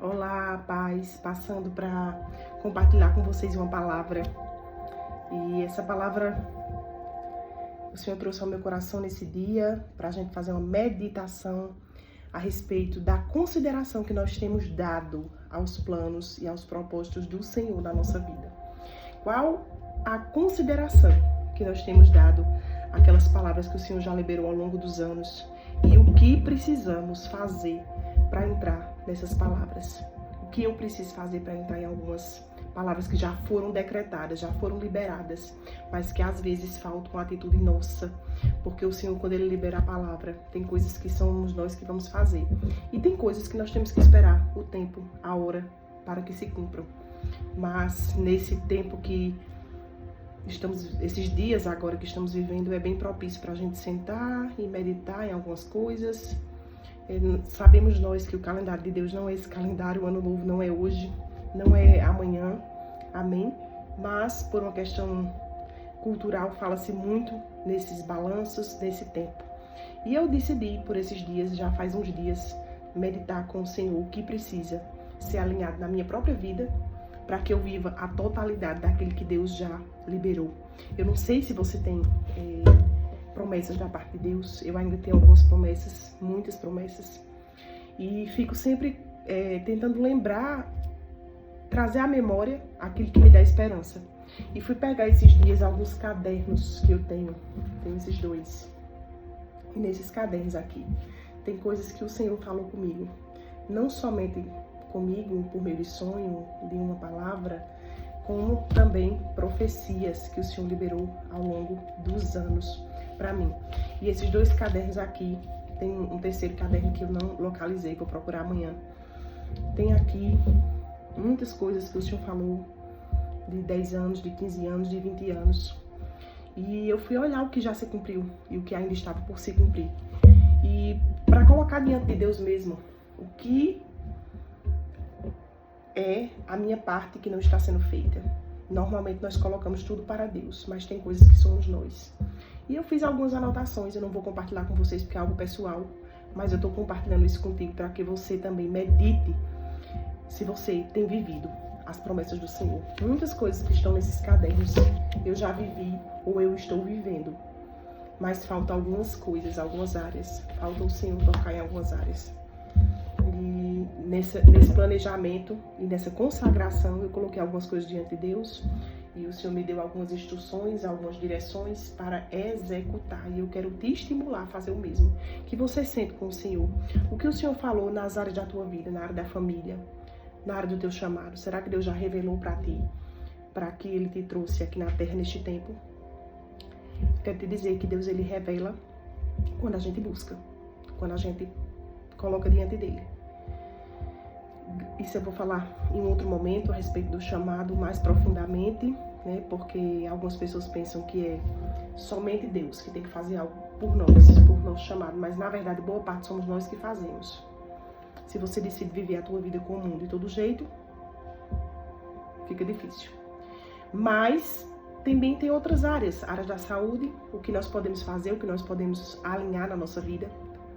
Olá, paz, passando para compartilhar com vocês uma palavra. E essa palavra o Senhor trouxe ao meu coração nesse dia para a gente fazer uma meditação a respeito da consideração que nós temos dado aos planos e aos propósitos do Senhor na nossa vida. Qual a consideração que nós temos dado àquelas palavras que o Senhor já liberou ao longo dos anos e o que precisamos fazer para entrar nessas palavras? O que eu preciso fazer para entrar em algumas palavras que já foram decretadas, já foram liberadas, mas que às vezes falta uma atitude nossa, porque o Senhor, quando Ele libera a palavra, tem coisas que somos nós que vamos fazer, e tem coisas que nós temos que esperar o tempo, a hora, para que se cumpram. Mas nesse tempo que estamos, esses dias agora que estamos vivendo, é bem propício para a gente sentar e meditar em algumas coisas. Sabemos nós que o calendário de Deus não é esse calendário, o ano novo não é hoje, não é amanhã, amém? Mas por uma questão cultural fala-se muito nesses balanços, nesse tempo. E eu decidi por esses dias, já faz uns dias, meditar com o Senhor o que precisa ser alinhado na minha própria vida para que eu viva a totalidade daquele que Deus já liberou. Eu não sei se você tem promessas da parte de Deus. Eu ainda tenho algumas promessas, muitas promessas, e fico sempre tentando lembrar, trazer à memória aquilo que me dá esperança. E fui pegar esses dias alguns cadernos que eu tenho esses dois, e nesses cadernos aqui tem coisas que o Senhor falou comigo, não somente comigo por meio de sonho, de uma palavra, como também profecias que o Senhor liberou ao longo dos anos para mim. E esses dois cadernos aqui, tem um terceiro caderno que eu não localizei, vou procurar amanhã. Tem aqui muitas coisas que o Senhor falou de 10 anos, de 15 anos, de 20 anos. E eu fui olhar o que já se cumpriu e o que ainda estava por se cumprir. E para colocar diante de Deus mesmo, o que é a minha parte que não está sendo feita. Normalmente nós colocamos tudo para Deus, mas tem coisas que somos nós. E eu fiz algumas anotações, eu não vou compartilhar com vocês porque é algo pessoal, mas eu estou compartilhando isso contigo para que você também medite se você tem vivido as promessas do Senhor. Muitas coisas que estão nesses cadernos eu já vivi ou eu estou vivendo, mas faltam algumas coisas, algumas áreas. Falta o Senhor tocar em algumas áreas. E nesse planejamento e nessa consagração eu coloquei algumas coisas diante de Deus. E o Senhor me deu algumas instruções, algumas direções para executar. E eu quero te estimular a fazer o mesmo. Que você sente com o Senhor. O que o Senhor falou nas áreas da tua vida, na área da família, na área do teu chamado. Será que Deus já revelou para ti? Para que Ele te trouxe aqui na terra neste tempo? Quero te dizer que Deus, Ele revela quando a gente busca. Quando a gente coloca diante dEle. Isso eu vou falar em outro momento a respeito do chamado mais profundamente, né? Porque algumas pessoas pensam que é somente Deus que tem que fazer algo por nós, por nosso chamado, mas na verdade boa parte somos nós que fazemos. Se você decide viver a tua vida com o mundo de todo jeito, fica difícil. Mas também tem outras áreas da saúde, o que nós podemos fazer, o que nós podemos alinhar na nossa vida,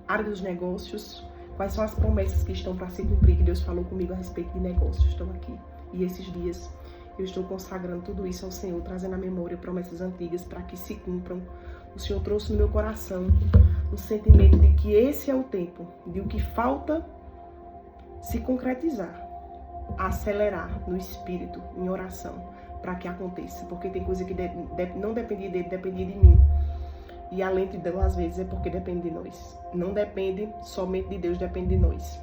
área dos negócios. Quais são as promessas que estão para se cumprir, que Deus falou comigo a respeito de negócios? Estou aqui. E esses dias eu estou consagrando tudo isso ao Senhor, trazendo à memória promessas antigas para que se cumpram. O Senhor trouxe no meu coração um sentimento de que esse é o tempo, de o que falta se concretizar, acelerar no espírito, em oração, para que aconteça. Porque tem coisa que não dependia dele, dependia de mim. E a lentidão, às vezes, é porque depende de nós. Não depende somente de Deus, depende de nós.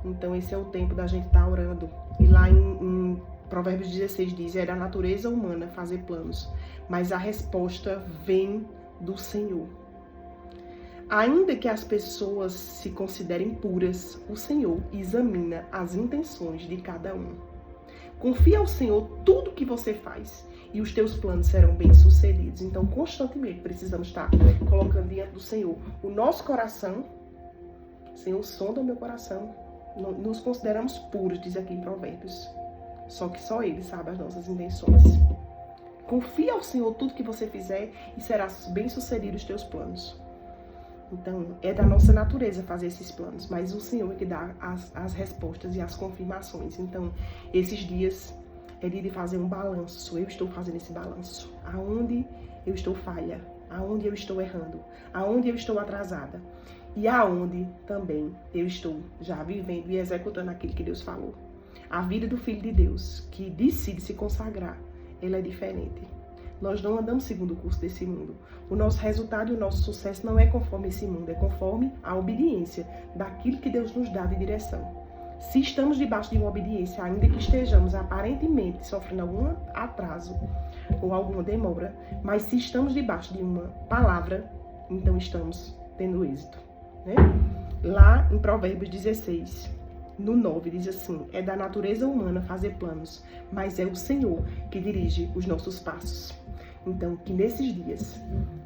Então, esse é o tempo da gente estar orando. E lá em Provérbios 16 diz, é da natureza humana fazer planos, mas a resposta vem do Senhor. Ainda que as pessoas se considerem puras, o Senhor examina as intenções de cada um. Confia ao Senhor tudo que você faz e os teus planos serão bem-sucedidos. Então, constantemente, precisamos estar colocando diante do Senhor o nosso coração. Senhor, sonda o meu coração. Nos consideramos puros, diz aqui em Provérbios. Só que só Ele sabe as nossas intenções. Confia ao Senhor tudo que você fizer e será bem-sucedido os teus planos. Então, é da nossa natureza fazer esses planos, mas o Senhor é que dá as respostas e as confirmações. Então, esses dias é dia de fazer um balanço. Eu estou fazendo esse balanço. Aonde eu estou falha? Aonde eu estou errando? Aonde eu estou atrasada? E aonde também eu estou já vivendo e executando aquilo que Deus falou. A vida do Filho de Deus, que decide se consagrar, ela é diferente. Nós não andamos segundo o curso desse mundo. O nosso resultado e o nosso sucesso não é conforme esse mundo, é conforme a obediência daquilo que Deus nos dá de direção. Se estamos debaixo de uma obediência, ainda que estejamos aparentemente sofrendo algum atraso ou alguma demora, mas se estamos debaixo de uma palavra, então estamos tendo êxito, né? Lá em Provérbios 16, no 9, diz assim: é da natureza humana fazer planos, mas é o Senhor que dirige os nossos passos. Então, que nesses dias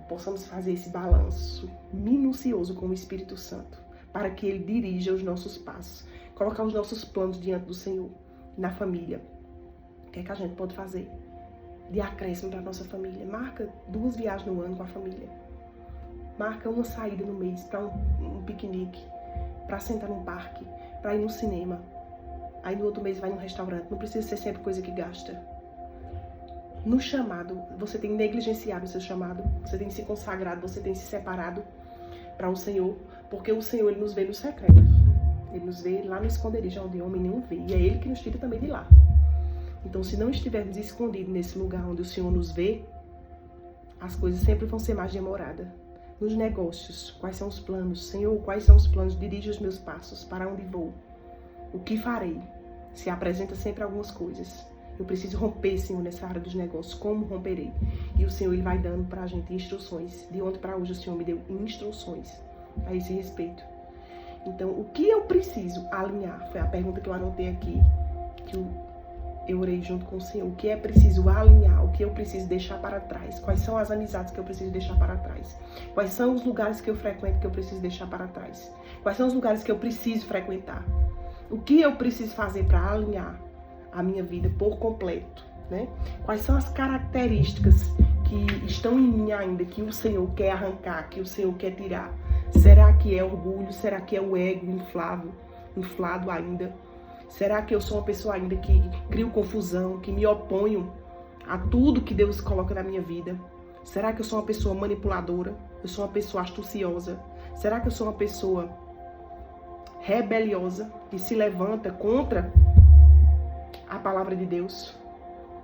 possamos fazer esse balanço minucioso com o Espírito Santo, para que Ele dirija os nossos passos, colocar os nossos planos diante do Senhor, na família. O que é que a gente pode fazer de acréscimo para a nossa família? Marca 2 viagens no ano com a família. Marca uma saída no mês para um piquenique, para sentar num parque, para ir no cinema. Aí no outro mês vai num restaurante. Não precisa ser sempre coisa que gasta. No chamado, você tem negligenciado o seu chamado, você tem se consagrado, você tem se separado para o Senhor, porque o Senhor, Ele nos vê no secreto. Ele nos vê lá no esconderijo, onde homem nenhum vê. E é Ele que nos tira também de lá. Então, se não estivermos escondidos nesse lugar onde o Senhor nos vê, as coisas sempre vão ser mais demoradas. Nos negócios, quais são os planos? Senhor, quais são os planos? Dirige os meus passos. Para onde vou? O que farei? Se apresenta sempre algumas coisas. Eu preciso romper, Senhor, nessa área dos negócios. Como romperei? E o Senhor, Ele vai dando para a gente instruções. De ontem para hoje, o Senhor me deu instruções a esse respeito. Então, o que eu preciso alinhar? Foi a pergunta que eu anotei aqui, que eu orei junto com o Senhor. O que é preciso alinhar? O que eu preciso deixar para trás? Quais são as amizades que eu preciso deixar para trás? Quais são os lugares que eu frequento que eu preciso deixar para trás? Quais são os lugares que eu preciso frequentar? O que eu preciso fazer para alinhar a minha vida por completo, né? Quais são as características que estão em mim ainda, que o Senhor quer arrancar, que o Senhor quer tirar? Será que é orgulho? Será que é o ego inflado ainda? Será que eu sou uma pessoa ainda que crio confusão, que me oponho a tudo que Deus coloca na minha vida? Será que eu sou uma pessoa manipuladora? Eu sou uma pessoa astuciosa? Será que eu sou uma pessoa rebeliosa, que se levanta contra a palavra de Deus?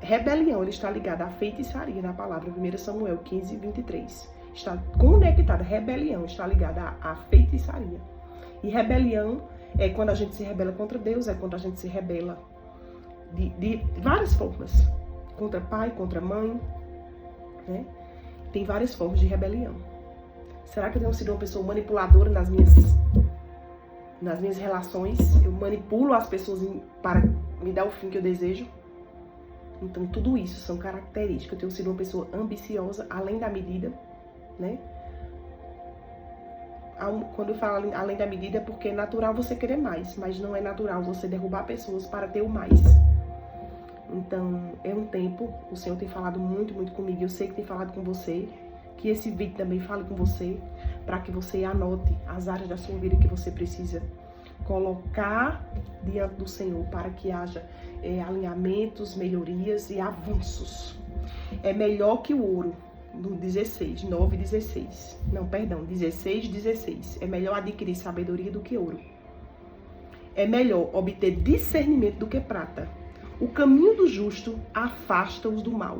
Rebelião, ele está ligado à feitiçaria na palavra, 1 Samuel 15, 23. Está conectada, rebelião está ligada à feitiçaria. E rebelião é quando a gente se rebela contra Deus, é quando a gente se rebela de várias formas. Contra pai, contra mãe, né? Tem várias formas de rebelião. Será que eu tenho sido uma pessoa manipuladora nas minhas relações? Eu manipulo as pessoas para me dar o fim que eu desejo? Então, tudo isso são características. Eu tenho sido uma pessoa ambiciosa, além da medida, né? Quando eu falo além da medida, é porque é natural você querer mais, mas não é natural você derrubar pessoas para ter o mais. Então, é um tempo, o Senhor tem falado muito, muito comigo, eu sei que tem falado com você, que esse vídeo também fale com você, para que você anote as áreas da sua vida que você precisa colocar diante do Senhor, para que haja alinhamentos, melhorias e avanços. É melhor que o ouro. No 16, 9, 16. Não, perdão, 16, 16. É melhor adquirir sabedoria do que ouro. É melhor obter discernimento do que prata. O caminho do justo afasta-os do mal.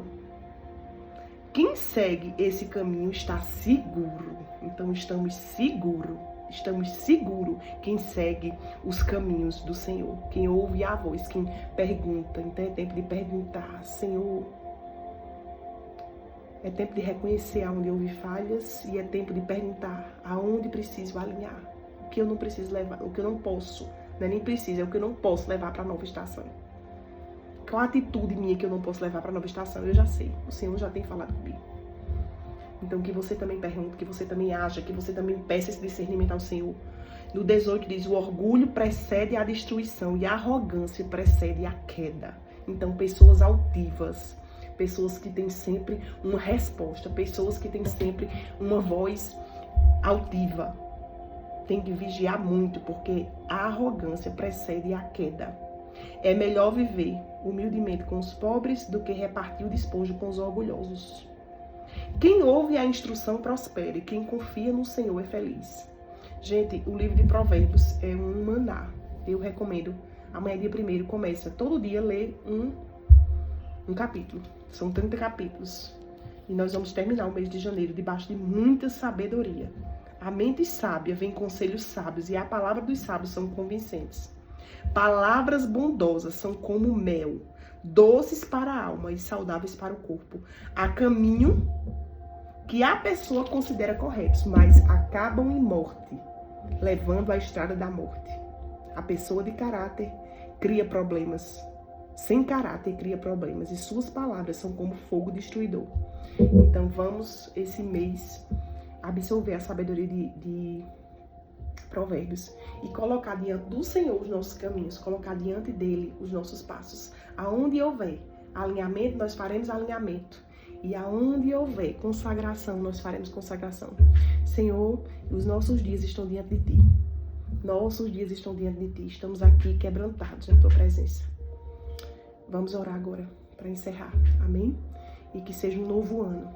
Quem segue esse caminho está seguro. Então estamos seguros. Estamos seguros quem segue os caminhos do Senhor. Quem ouve a voz, quem pergunta. Então é tempo de perguntar, Senhor. É tempo de reconhecer aonde houve falhas e é tempo de perguntar aonde preciso alinhar. O que eu não preciso levar, o que eu não posso, não é nem preciso, é o que eu não posso levar para a nova estação. Qual a atitude minha que eu não posso levar para a nova estação? Eu já sei, o Senhor já tem falado comigo. Então que você também pergunte, que você também haja, que você também peça esse discernimento ao Senhor. No 18 diz, o orgulho precede a destruição e a arrogância precede a queda. Então pessoas altivas, pessoas que têm sempre uma resposta, pessoas que têm sempre uma voz altiva. Tem que vigiar muito, porque a arrogância precede a queda. É melhor viver humildemente com os pobres do que repartir o despojo com os orgulhosos. Quem ouve a instrução prospera, e quem confia no Senhor é feliz. Gente, o livro de Provérbios é um maná. Eu recomendo. Amanhã, dia 1º, começa todo dia a ler um capítulo. São 30 capítulos. E nós vamos terminar o mês de janeiro debaixo de muita sabedoria. A mente sábia vem conselhos sábios, e a palavra dos sábios são convincentes. Palavras bondosas são como mel, doces para a alma e saudáveis para o corpo. Há caminho que a pessoa considera corretos, mas acabam em morte, levando à estrada da morte. A pessoa de caráter cria problemas. Sem caráter cria problemas, e suas palavras são como fogo destruidor. Então vamos, esse mês, absorver a sabedoria de Provérbios e colocar diante do Senhor os nossos caminhos, colocar diante dele os nossos passos. Aonde houver alinhamento, nós faremos alinhamento. E aonde houver consagração, nós faremos consagração. Senhor, os nossos dias estão diante de ti. Nossos dias estão diante de ti. Estamos aqui quebrantados na tua presença. Vamos orar agora para encerrar. Amém? E que seja um novo ano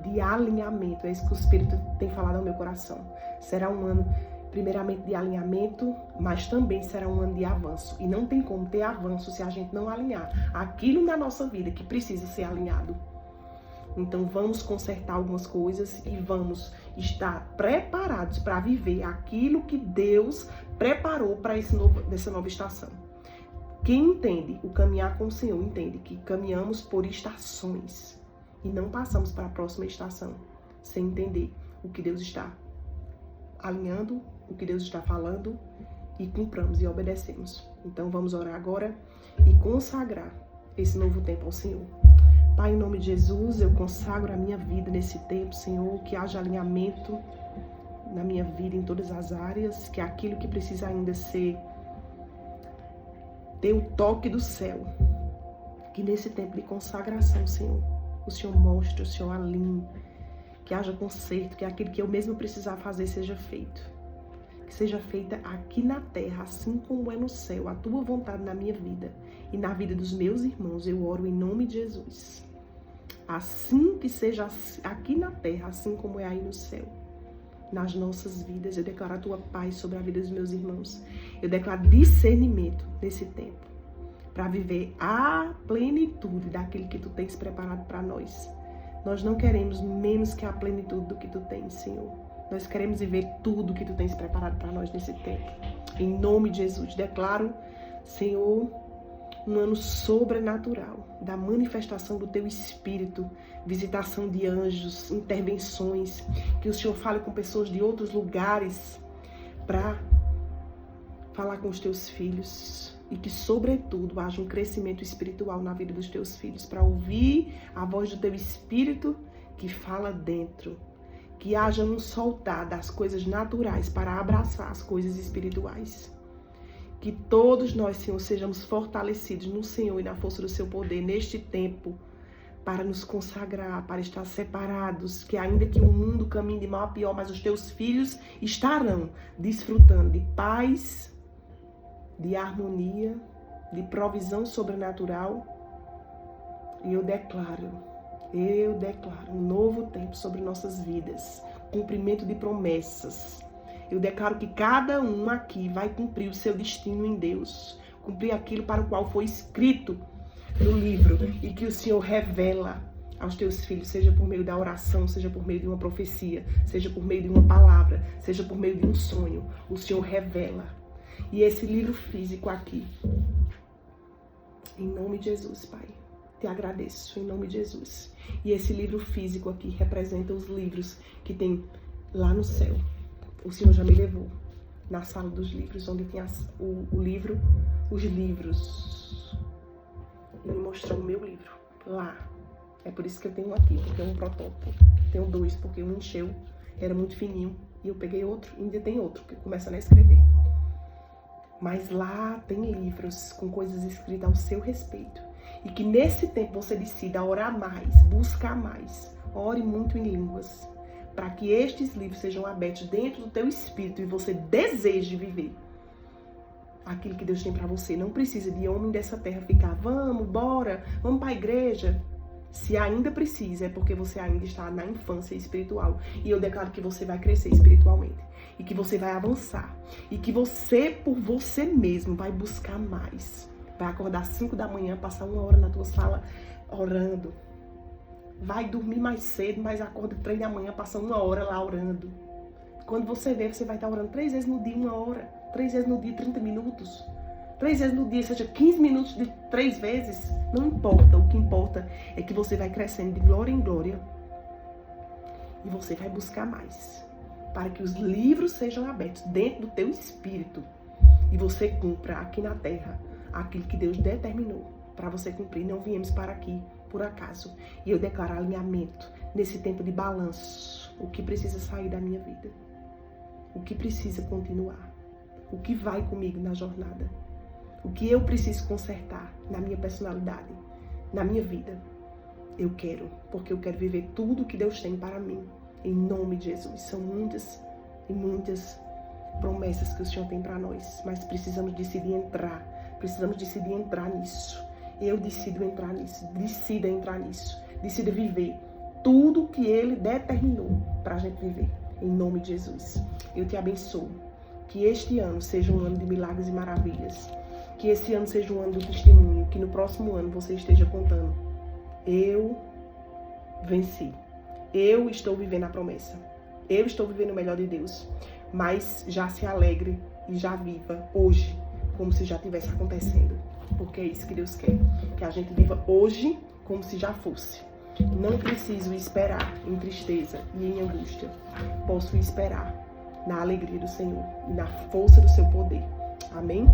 de alinhamento. É isso que o Espírito tem falado ao meu coração. Será um ano, primeiramente, de alinhamento, mas também será um ano de avanço. E não tem como ter avanço se a gente não alinhar aquilo na nossa vida que precisa ser alinhado. Então vamos consertar algumas coisas e vamos estar preparados para viver aquilo que Deus preparou para essa nova estação. Quem entende o caminhar com o Senhor entende que caminhamos por estações e não passamos para a próxima estação sem entender o que Deus está alinhando, o que Deus está falando, e cumpramos e obedecemos. Então vamos orar agora e consagrar esse novo tempo ao Senhor. Pai, em nome de Jesus, eu consagro a minha vida nesse tempo, Senhor, que haja alinhamento na minha vida em todas as áreas, que aquilo que precisa ainda ter o toque do céu, que nesse tempo de consagração, Senhor, o Senhor mostre, o Senhor alinhe, que haja conserto, que aquilo que eu mesmo precisar fazer seja feito. Que seja feita aqui na terra, assim como é no céu, a tua vontade na minha vida e na vida dos meus irmãos. Eu oro em nome de Jesus. Assim que seja aqui na terra, assim como é aí no céu. Nas nossas vidas, eu declaro a tua paz sobre a vida dos meus irmãos. Eu declaro discernimento nesse tempo, para viver a plenitude daquilo que tu tens preparado para nós. Nós não queremos menos que a plenitude do que tu tens, Senhor. Nós queremos viver tudo que tu tens preparado para nós nesse tempo. Em nome de Jesus, declaro, Senhor, um ano sobrenatural, da manifestação do teu Espírito, visitação de anjos, intervenções, que o Senhor fale com pessoas de outros lugares para falar com os teus filhos, e que, sobretudo, haja um crescimento espiritual na vida dos teus filhos, para ouvir a voz do teu Espírito que fala dentro. Que haja um soltar das coisas naturais para abraçar as coisas espirituais. Que todos nós, Senhor, sejamos fortalecidos no Senhor e na força do seu poder neste tempo, para nos consagrar, para estar separados, que ainda que o mundo caminhe de mal a pior, mas os teus filhos estarão desfrutando de paz, de harmonia, de provisão sobrenatural. E eu declaro um novo tempo sobre nossas vidas, cumprimento de promessas. Eu declaro que cada um aqui vai cumprir o seu destino em Deus, cumprir aquilo para o qual foi escrito no livro, e que o Senhor revela aos teus filhos, seja por meio da oração, seja por meio de uma profecia, seja por meio de uma palavra, seja por meio de um sonho. O Senhor revela. E esse livro físico aqui, em nome de Jesus, Pai, te agradeço, em nome de Jesus. E esse livro físico aqui representa os livros que tem lá no céu. O Senhor já me levou na sala dos livros, onde tem o livro, os livros. E me mostrou o meu livro lá. É por isso que eu tenho um aqui, porque é um protótipo. Tenho dois, porque um encheu, era muito fininho. E eu peguei outro, e ainda tem outro, que começando a escrever. Mas lá tem livros com coisas escritas ao seu respeito. E que nesse tempo você decida orar mais, buscar mais. Ore muito em línguas. para que estes livros sejam abertos dentro do teu espírito e você deseje viver aquilo que Deus tem para você. Não precisa de homem dessa terra ficar, vamos, bora, vamos para a igreja. Se ainda precisa, é porque você ainda está na infância espiritual. E eu declaro que você vai crescer espiritualmente. E que você vai avançar. E que você, por você mesmo, vai buscar mais. Vai acordar às 5 da manhã, passar 1 hora na tua sala orando. Vai dormir mais cedo, mas acorda 3 da manhã, passa 1 hora lá orando. Quando você vê, você vai estar orando 3 vezes no dia, 1 hora. 3 vezes no dia, 30 minutos. 3 vezes no dia, seja 15 minutos de 3 vezes. Não importa. O que importa é que você vai crescendo de glória em glória. E você vai buscar mais. Para que os livros sejam abertos dentro do teu espírito. E você cumpra aqui na terra aquilo que Deus determinou para você cumprir. Não viemos para aqui por acaso. E eu declaro alinhamento nesse tempo de balanço. O que precisa sair da minha vida? O que precisa continuar? O que vai comigo na jornada? O que eu preciso consertar na minha personalidade, na minha vida? Eu quero, porque eu quero viver tudo o que Deus tem para mim. Em nome de Jesus. São muitas e muitas promessas que o Senhor tem para nós. Mas precisamos decidir entrar. Precisamos decidir entrar nisso. Eu decido entrar nisso. Decida entrar nisso. Decida viver tudo o que Ele determinou para a gente viver. Em nome de Jesus. Eu te abençoo. Que este ano seja um ano de milagres e maravilhas. Que esse ano seja um ano do testemunho. Que no próximo ano você esteja contando. Eu venci. Eu estou vivendo a promessa. Eu estou vivendo o melhor de Deus. Mas já se alegre e já viva hoje, como se já estivesse acontecendo. Porque é isso que Deus quer. Que a gente viva hoje como se já fosse. Não preciso esperar em tristeza e em angústia. Posso esperar na alegria do Senhor e na força do seu poder. Amém?